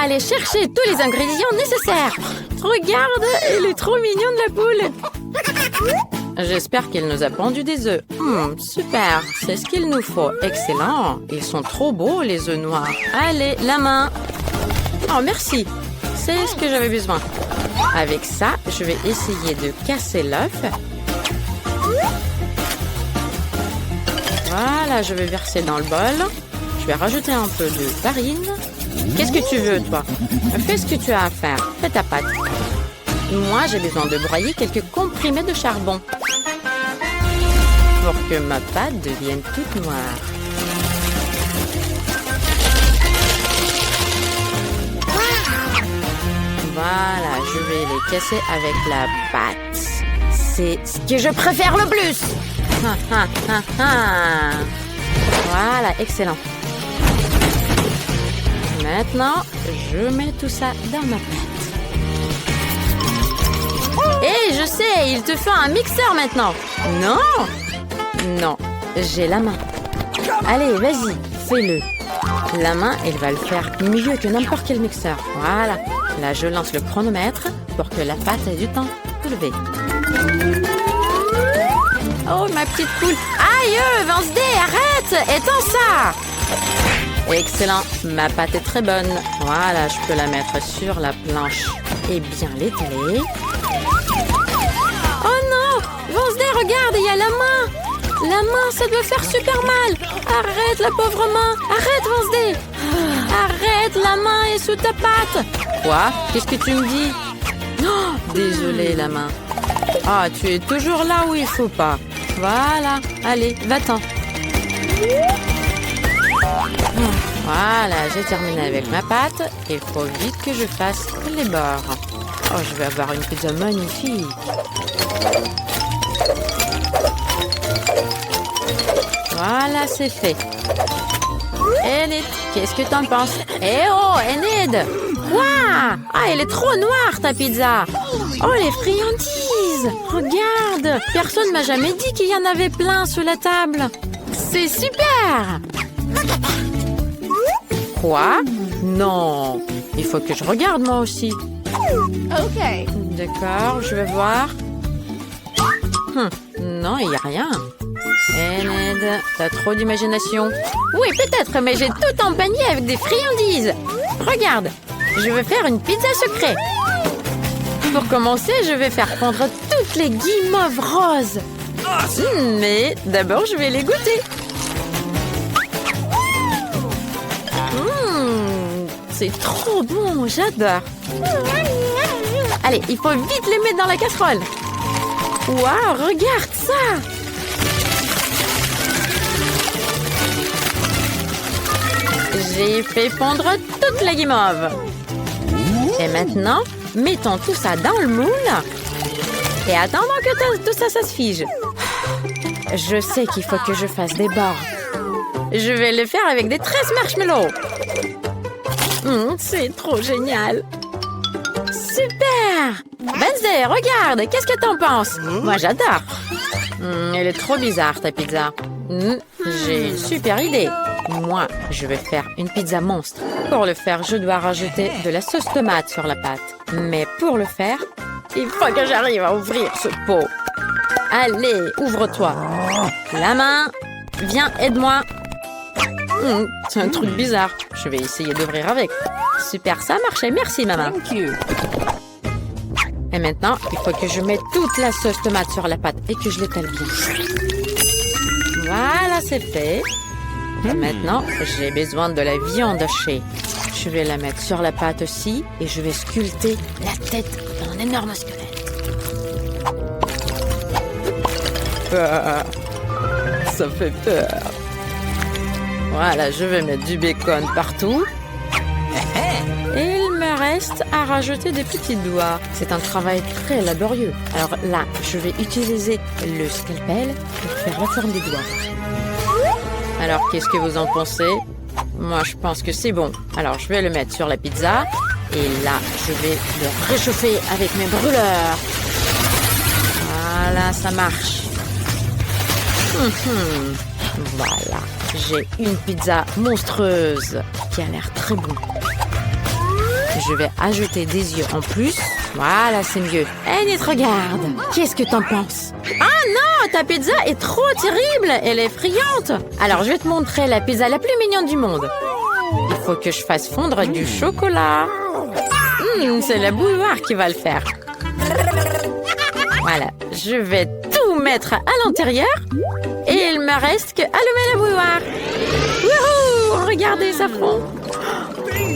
aller chercher tous les ingrédients nécessaires. Regarde, elle est trop mignonne la poule. J'espère qu'elle nous a pondu des œufs. Super, c'est ce qu'il nous faut. Excellent. Ils sont trop beaux, les œufs noirs. Allez, la main. Oh, merci. C'est ce que j'avais besoin. Avec ça, je vais essayer de casser l'œuf. Voilà, je vais verser dans le bol. Je vais rajouter un peu de farine. Qu'est-ce que tu veux, toi? Fais ce que tu as à faire. Fais ta pâte. Moi, j'ai besoin de broyer quelques comprimés de charbon pour que ma pâte devienne toute noire. Voilà, je vais les casser avec la pâte. C'est ce que je préfère le plus. Voilà, excellent. Maintenant, je mets tout ça dans ma pâte. Hé, je sais, il te fait un mixeur maintenant. Non. Non, j'ai la main. Allez, vas-y, fais-le. La main, elle va le faire mieux que n'importe quel mixeur. Voilà. Là, je lance le chronomètre pour que la pâte ait du temps de lever. Oh, ma petite poule. Aïe, Wednesday, arrête! Étends ça! Excellent. Ma pâte est très bonne. Voilà, je peux la mettre sur la planche et bien l'étaler. Oh non! Wednesday, regarde, il y a la main! La main, ça doit faire super mal! Arrête, la pauvre main! Arrête, Wednesday! Arrête, la main est sous ta patte! Quoi? Qu'est-ce que tu me dis? Oh, désolée, la main. Ah, tu es toujours là où il faut pas. Voilà. Allez, va-t'en. Voilà, j'ai terminé avec ma pâte. Il faut vite que je fasse les bords. Oh, je vais avoir une pizza magnifique. Voilà, c'est fait. Enid, qu'est-ce que t'en penses? Eh oh, Enid! Quoi? Ah, elle est trop noire, ta pizza! Oh, les friandises! Regarde! Personne m'a jamais dit qu'il y en avait plein sur la table. C'est super! Quoi? Non! Il faut que je regarde moi aussi. Ok. D'accord, je vais voir. Non, il n'y a rien. Enid, t'as trop d'imagination. Oui, peut-être, mais j'ai tout empaigné avec des friandises. Regarde, je vais faire une pizza secret. Pour commencer, je vais faire fondre toutes les guimauves roses. Mais d'abord, je vais les goûter. C'est trop bon, j'adore. Allez, il faut vite les mettre dans la casserole. Waouh, regarde ça! J'ai fait fondre toute la guimauve. Et maintenant, mettons tout ça dans le moule. Et attendons que tout ça, ça se fige. Je sais qu'il faut que je fasse des bords. Je vais le faire avec des tresses marshmallows. C'est trop génial. Super! Wednesday, regarde, qu'est-ce que t'en penses? Moi, j'adore. Elle est trop bizarre, ta pizza. J'ai une super idée. Moi, je vais faire une pizza monstre. Pour le faire, je dois rajouter de la sauce tomate sur la pâte. Mais pour le faire, il faut que j'arrive à ouvrir ce pot. Allez, ouvre-toi. La main. Viens, aide-moi. C'est un truc bizarre. Je vais essayer d'ouvrir avec. Super, ça a marché. Merci, maman. Thank you. Et maintenant, il faut que je mette toute la sauce tomate sur la pâte et que je l'étale bien. Voilà, c'est fait. Et maintenant, j'ai besoin de la viande hachée. Je vais la mettre sur la pâte aussi et je vais sculpter la tête d'un énorme squelette. Ça fait peur. Voilà, je vais mettre du bacon partout. Et il me reste à rajouter des petits doigts. C'est un travail très laborieux. Alors là, je vais utiliser le scalpel pour faire la forme des doigts. Alors, qu'est-ce que vous en pensez? Moi, je pense que c'est bon. Alors, je vais le mettre sur la pizza. Et là, je vais le réchauffer avec mes brûleurs. Voilà, ça marche. Voilà, j'ai une pizza monstrueuse qui a l'air très bon. Je vais ajouter des yeux en plus. Voilà, c'est mieux. Enid, regarde. Qu'est-ce que t'en penses? Ah non, ta pizza est trop terrible. Elle est friante. Alors, je vais te montrer la pizza la plus mignonne du monde. Il faut que je fasse fondre du chocolat. C'est la bouilloire qui va le faire. Voilà, je vais tout mettre à l'intérieur. Et il me reste que allumer la bouilloire. Wouhou! Regardez, ça fond.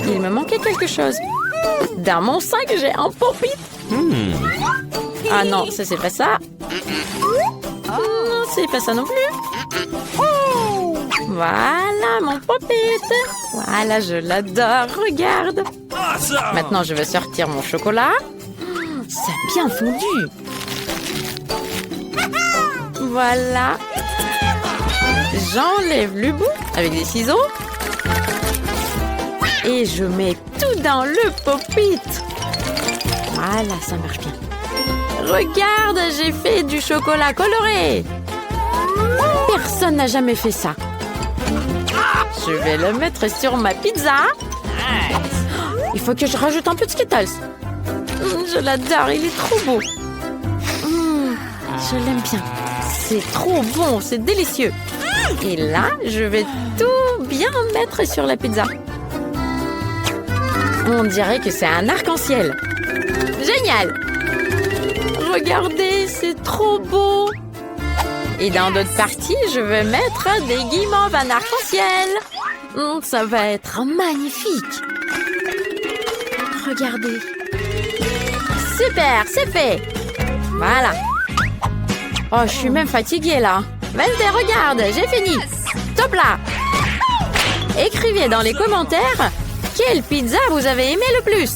Il me manquait quelque chose. Dans mon sac, j'ai un pop-it. Ah non, ça c'est pas ça. Non, c'est pas ça non plus. Voilà mon pop-it. Voilà, je l'adore. Regarde. Maintenant, je vais sortir mon chocolat. Ça a bien fondu. Voilà. J'enlève le bout avec des ciseaux. Et je mets tout dans le pop-it. Voilà, ça marche bien. Regarde, j'ai fait du chocolat coloré. Personne n'a jamais fait ça. Je vais le mettre sur ma pizza. Il faut que je rajoute un peu de Skittles. Je l'adore, il est trop beau. Je l'aime bien. C'est trop bon, c'est délicieux. Et là, je vais tout bien mettre sur la pizza. On dirait que c'est un arc-en-ciel. Génial! Regardez, c'est trop beau. Et dans d'autres parties, je vais mettre des guimauves en arc-en-ciel. Ça va être magnifique. Regardez. Super, c'est fait. Voilà. Oh, je suis même fatiguée là. Wednesday, regarde, j'ai fini. Top là. Écrivez dans les commentaires quelle pizza vous avez aimé le plus.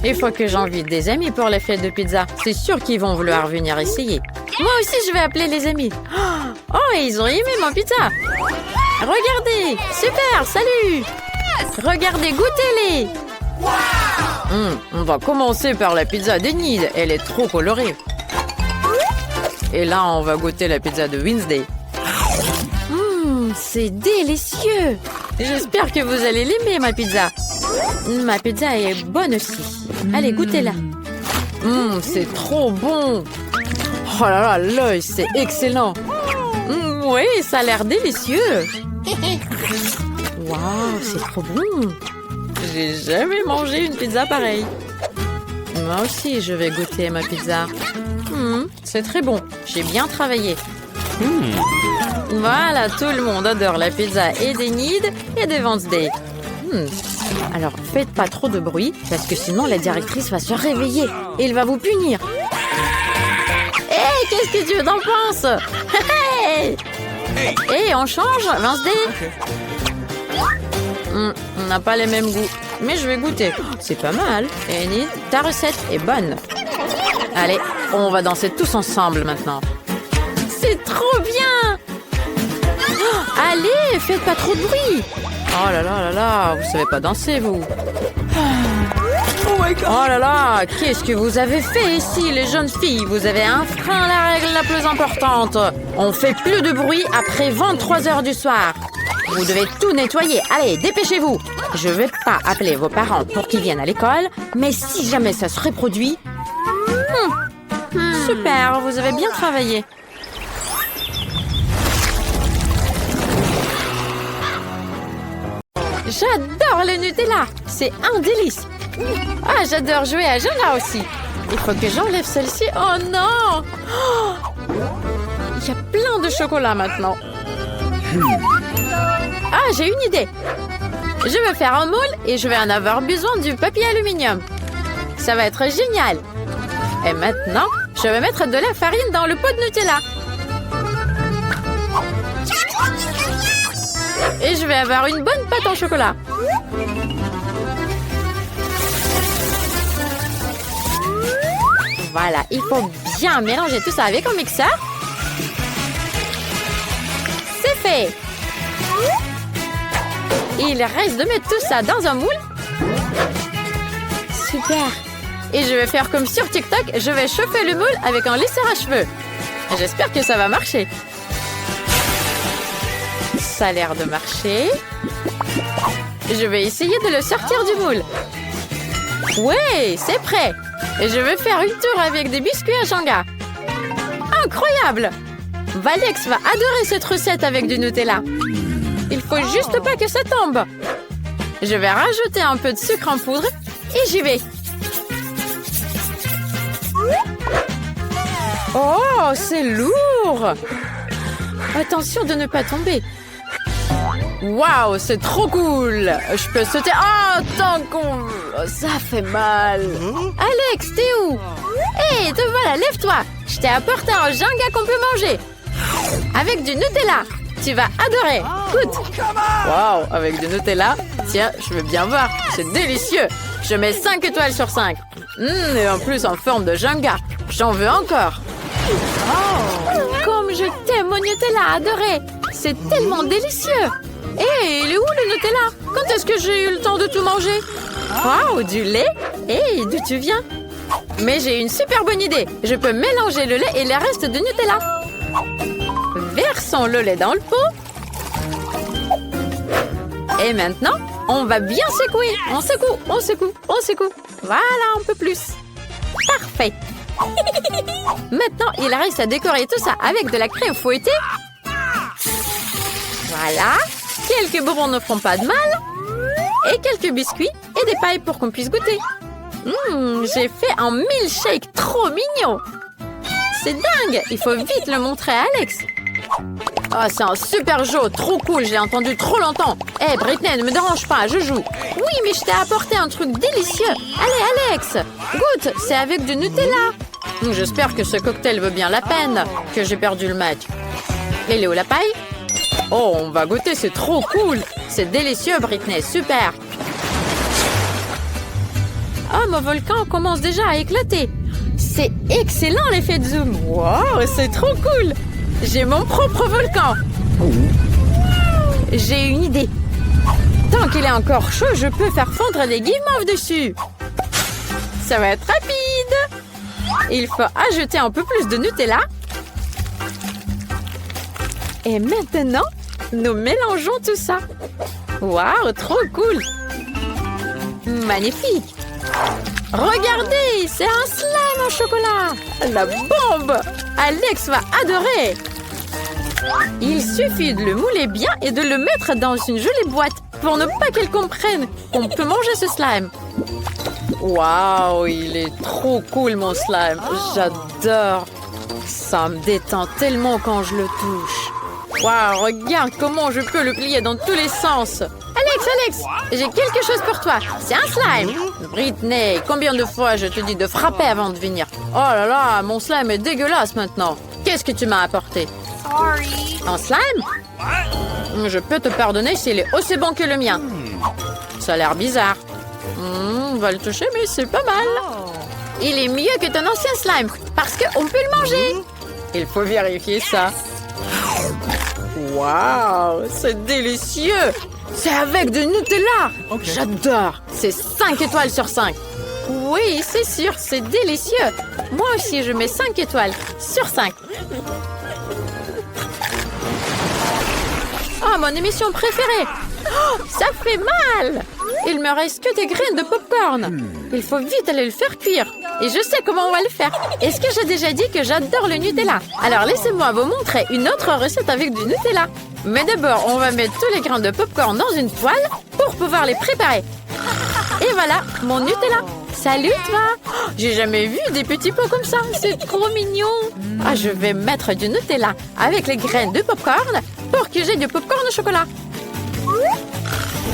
Il faut que j'invite des amis pour les fêtes de pizza. C'est sûr qu'ils vont vouloir venir essayer. Moi aussi, je vais appeler les amis. Oh, ils ont aimé ma pizza. Regardez, super, salut. Regardez, goûtez-les. On va commencer par la pizza d'Enid. Elle est trop colorée. Et là, on va goûter la pizza de Wednesday. C'est délicieux. J'espère que vous allez l'aimer, ma pizza. Ma pizza est bonne aussi. Allez, goûtez-la. C'est trop bon. Oh là là, l'œil, c'est excellent. Oui, ça a l'air délicieux. Waouh, c'est trop bon. J'ai jamais mangé une pizza pareille. Moi aussi, je vais goûter ma pizza. C'est très bon. J'ai bien travaillé. Voilà, tout le monde adore la pizza et d'Enid et de Wednesday. Alors, faites pas trop de bruit, parce que sinon la directrice va se réveiller et elle va vous punir. Hé, qu'est-ce que tu en penses? Hé, on change, Wednesday? On n'a pas les mêmes goûts, mais je vais goûter. C'est pas mal. Enid, ta recette est bonne. Allez, on va danser tous ensemble maintenant. C'est trop bien! Allez, faites pas trop de bruit. Oh là là là là, vous savez pas danser, vous. Oh là là, qu'est-ce que vous avez fait ici, les jeunes filles? Vous avez enfreint la règle la plus importante. On fait plus de bruit après 23 heures du soir. Vous devez tout nettoyer. Allez, dépêchez-vous. Je vais pas appeler vos parents pour qu'ils viennent à l'école, mais si jamais ça se reproduit... Super, vous avez bien travaillé. J'adore le Nutella. C'est un délice. Ah, j'adore jouer à Jonah aussi. Il faut que j'enlève celle-ci. Oh non! Il y a plein de chocolat maintenant. Ah, j'ai une idée. Je vais faire un moule et je vais en avoir besoin du papier aluminium. Ça va être génial. Et maintenant, je vais mettre de la farine dans le pot de Nutella. Et je vais avoir une bonne pâte en chocolat. Voilà, il faut bien mélanger tout ça avec un mixeur. C'est fait. Il reste de mettre tout ça dans un moule. Super. Et je vais faire comme sur TikTok, je vais chauffer le moule avec un lisseur à cheveux. J'espère que ça va marcher. Ça a l'air de marcher. Je vais essayer de le sortir du moule. Ouais, c'est prêt. Et je vais faire une tour avec des biscuits à Jenga. Incroyable! Alex va adorer cette recette avec du Nutella. Il faut juste pas que ça tombe. Je vais rajouter un peu de sucre en poudre et j'y vais. Oh, c'est lourd! Attention de ne pas tomber. Waouh, c'est trop cool! Je peux sauter. Oh, tant qu'on... Ça fait mal. Alex, t'es où? Hé, te voilà, lève-toi. Je t'ai apporté un Jenga qu'on peut manger. Avec du Nutella. Tu vas adorer. Goûte. Waouh, avec du Nutella. Tiens, je veux bien voir. C'est délicieux. Je mets 5 étoiles sur 5. Et en plus en forme de Jenga. J'en veux encore. Comme je t'aime, mon Nutella adoré. C'est tellement délicieux. Hé, il est où le Nutella? Quand est-ce que j'ai eu le temps de tout manger? Waouh, du lait? Hé, d'où tu viens? Mais j'ai une super bonne idée. Je peux mélanger le lait et les restes de Nutella. Versons le lait dans le pot. Et maintenant, on va bien secouer. On secoue, on secoue, on secoue. Voilà, un peu plus. Parfait. Maintenant, il reste à décorer tout ça avec de la crème fouettée. Voilà. Quelques bonbons ne feront pas de mal. Et quelques biscuits et des pailles pour qu'on puisse goûter. J'ai fait un milkshake trop mignon. C'est dingue. Il faut vite le montrer à Alex. Oh, c'est un super jeu, trop cool, j'ai entendu trop longtemps. Hé, Britney, ne me dérange pas, je joue. Oui, mais je t'ai apporté un truc délicieux. Allez, Alex, goûte, c'est avec du Nutella. J'espère que ce cocktail vaut bien la peine, que j'ai perdu le match. Elle est où la paille? Oh, on va goûter, c'est trop cool. C'est délicieux, Britney, super. Oh, mon volcan commence déjà à éclater. C'est excellent l'effet de zoom. Wow, c'est trop cool. J'ai mon propre volcan. J'ai une idée. Tant qu'il est encore chaud, je peux faire fondre des guimauves dessus. Ça va être rapide. Il faut ajouter un peu plus de Nutella. Et maintenant, nous mélangeons tout ça. Waouh, trop cool. Magnifique. Regardez, c'est un slime en chocolat. La bombe. Alex va adorer. Il suffit de le mouler bien et de le mettre dans une jolie boîte pour ne pas qu'elle comprenne qu'on peut manger ce slime. Waouh, il est trop cool mon slime. J'adore. Ça me détend tellement quand je le touche. Waouh, regarde comment je peux le plier dans tous les sens. Alex, j'ai quelque chose pour toi. C'est un slime. Britney, combien de fois je te dis de frapper avant de venir? Oh là là, mon slime est dégueulasse maintenant. Qu'est-ce que tu m'as apporté? Sorry. Un slime? Je peux te pardonner s'il est aussi bon que le mien. Ça a l'air bizarre. On va le toucher, mais c'est pas mal. Il est mieux que ton ancien slime, parce qu'on peut le manger. Il faut vérifier ça. Waouh, c'est délicieux. C'est avec du Nutella. Okay. J'adore. C'est 5 étoiles sur 5. Oui, c'est sûr, c'est délicieux. Moi aussi, je mets 5 étoiles sur 5. Oh, mon émission préférée. Oh, ça fait mal. Il me reste que des graines de popcorn. Il faut vite aller le faire cuire. Et je sais comment on va le faire. Est-ce que j'ai déjà dit que j'adore le Nutella? Alors laissez-moi vous montrer une autre recette avec du Nutella. Mais d'abord, on va mettre tous les grains de popcorn dans une poêle pour pouvoir les préparer. Et voilà, mon Nutella. Salut toi. Oh, j'ai jamais vu des petits pots comme ça. C'est trop mignon. Ah, je vais mettre du Nutella avec les graines de popcorn pour que j'ai du popcorn au chocolat.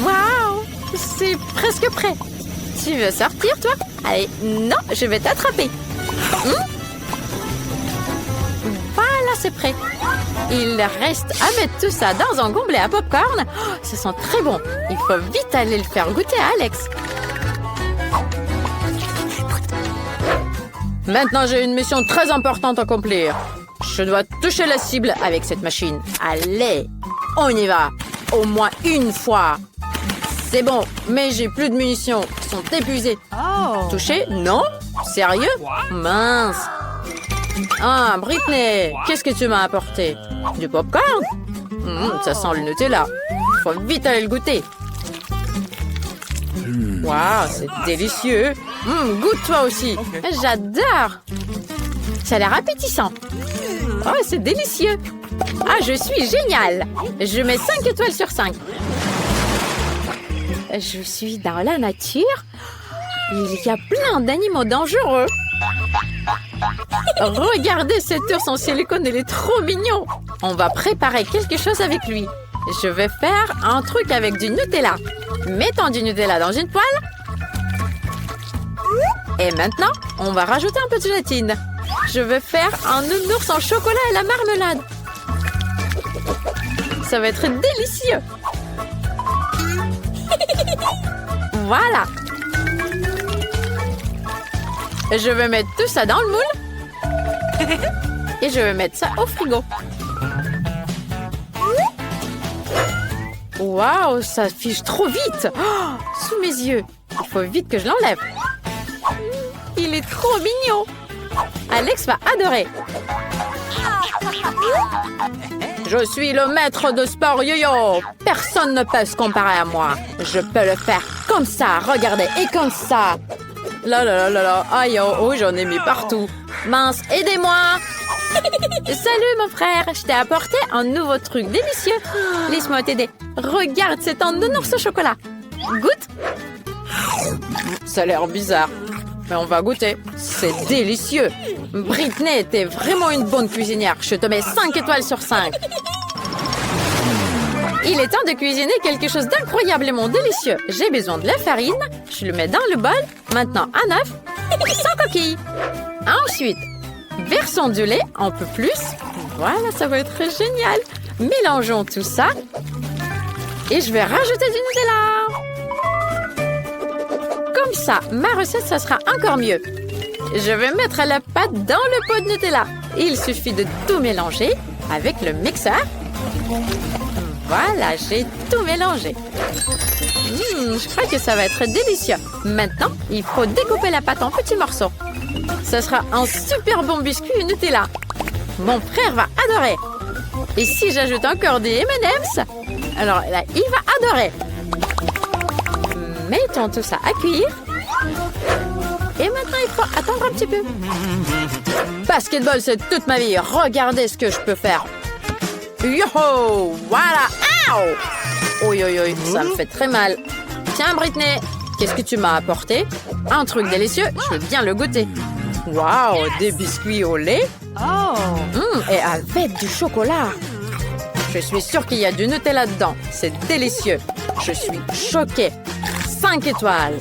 Waouh, c'est presque prêt. Tu veux sortir, toi? Allez, non, je vais t'attraper. Voilà, c'est prêt. Il reste à mettre tout ça dans un gobelet à popcorn. Oh, ça sent très bon. Il faut vite aller le faire goûter à Alex. Maintenant, j'ai une mission très importante à accomplir. Je dois toucher la cible avec cette machine. Allez, on y va. Au moins une fois. C'est bon, mais j'ai plus de munitions. Ils sont épuisés. Oh. Touché? Non? Sérieux? Mince. Ah, Britney, qu'est-ce que tu m'as apporté? Du popcorn? Ça sent le Nutella. Faut vite aller le goûter. Waouh, c'est délicieux. Goûte toi aussi. J'adore. Ça a l'air appétissant. Oh, c'est délicieux. Ah, je suis géniale. Je mets 5 étoiles sur 5. Je suis dans la nature. Il y a plein d'animaux dangereux. Regardez cet ours en silicone, il est trop mignon. On va préparer quelque chose avec lui. Je vais faire un truc avec du Nutella. Mettons du Nutella dans une poêle. Et maintenant, on va rajouter un peu de gélatine. Je vais faire un nounours en chocolat et la marmelade. Ça va être délicieux. Voilà. Je vais mettre tout ça dans le moule. Et je vais mettre ça au frigo. Waouh, ça fiche trop vite. Oh, sous mes yeux. Il faut vite que je l'enlève. Il est trop mignon. Alex va adorer. Je suis le maître de sport yo-yo. Personne ne peut se comparer à moi. Je peux le faire comme ça, regardez, et comme ça. Là là là là là, aïe oh, j'en ai mis partout. Mince, aidez-moi. Salut mon frère, je t'ai apporté un nouveau truc délicieux. Laisse-moi t'aider. Regarde, c'est un nounours au chocolat. Goûte. Ça a l'air bizarre, mais on va goûter. C'est délicieux. Britney était vraiment une bonne cuisinière. Je te mets 5 étoiles sur 5. Il est temps de cuisiner quelque chose d'incroyablement délicieux. J'ai besoin de la farine. Je le mets dans le bol. Maintenant, un œuf. Sans coquille. Ensuite, versons du lait un peu plus. Voilà, ça va être génial. Mélangeons tout ça. Et je vais rajouter du Nutella. Comme ça, ma recette, ça sera encore mieux. Je vais mettre la pâte dans le pot de Nutella. Il suffit de tout mélanger avec le mixeur. Voilà, j'ai tout mélangé. Je crois que ça va être délicieux. Maintenant, il faut découper la pâte en petits morceaux. Ce sera un super bon biscuit Nutella. Mon frère va adorer. Et si j'ajoute encore des M&M's, alors là, il va adorer. Mettons tout ça à cuire. Et maintenant, il faut attendre un petit peu. Basketball, c'est toute ma vie. Regardez ce que je peux faire. Yo-ho! Voilà! Aouh! Oi, oi, oi, ça me fait très mal. Tiens, Britney, qu'est-ce que tu m'as apporté? Un truc délicieux, je veux bien le goûter. Waouh! Des biscuits au lait? Et avec du chocolat. Je suis sûre qu'il y a du Nutella dedans. C'est délicieux. Je suis choquée. 5 étoiles.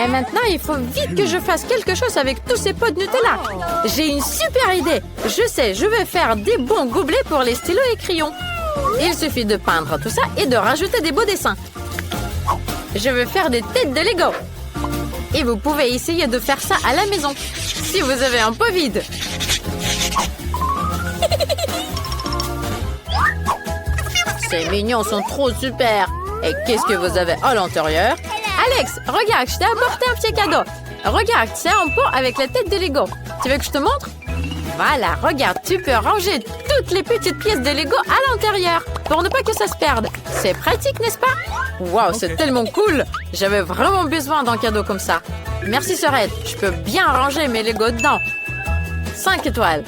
Et maintenant, il faut vite que je fasse quelque chose avec tous ces pots de Nutella. J'ai une super idée. Je sais, je vais faire des bons gobelets pour les stylos et crayons. Il suffit de peindre tout ça et de rajouter des beaux dessins. Je vais faire des têtes de Lego. Et vous pouvez essayer de faire ça à la maison, si vous avez un pot vide. Ces mignons sont trop super. Et qu'est-ce que vous avez à l'intérieur? Alex, regarde, je t'ai apporté un petit cadeau. Regarde, c'est un pot avec la tête de Lego. Tu veux que je te montre? Voilà, regarde, tu peux ranger toutes les petites pièces de Lego à l'intérieur pour ne pas que ça se perde. C'est pratique, n'est-ce pas? Waouh, c'est tellement cool. J'avais vraiment besoin d'un cadeau comme ça. Merci, Sorette. Je peux bien ranger mes Lego dedans. 5 étoiles.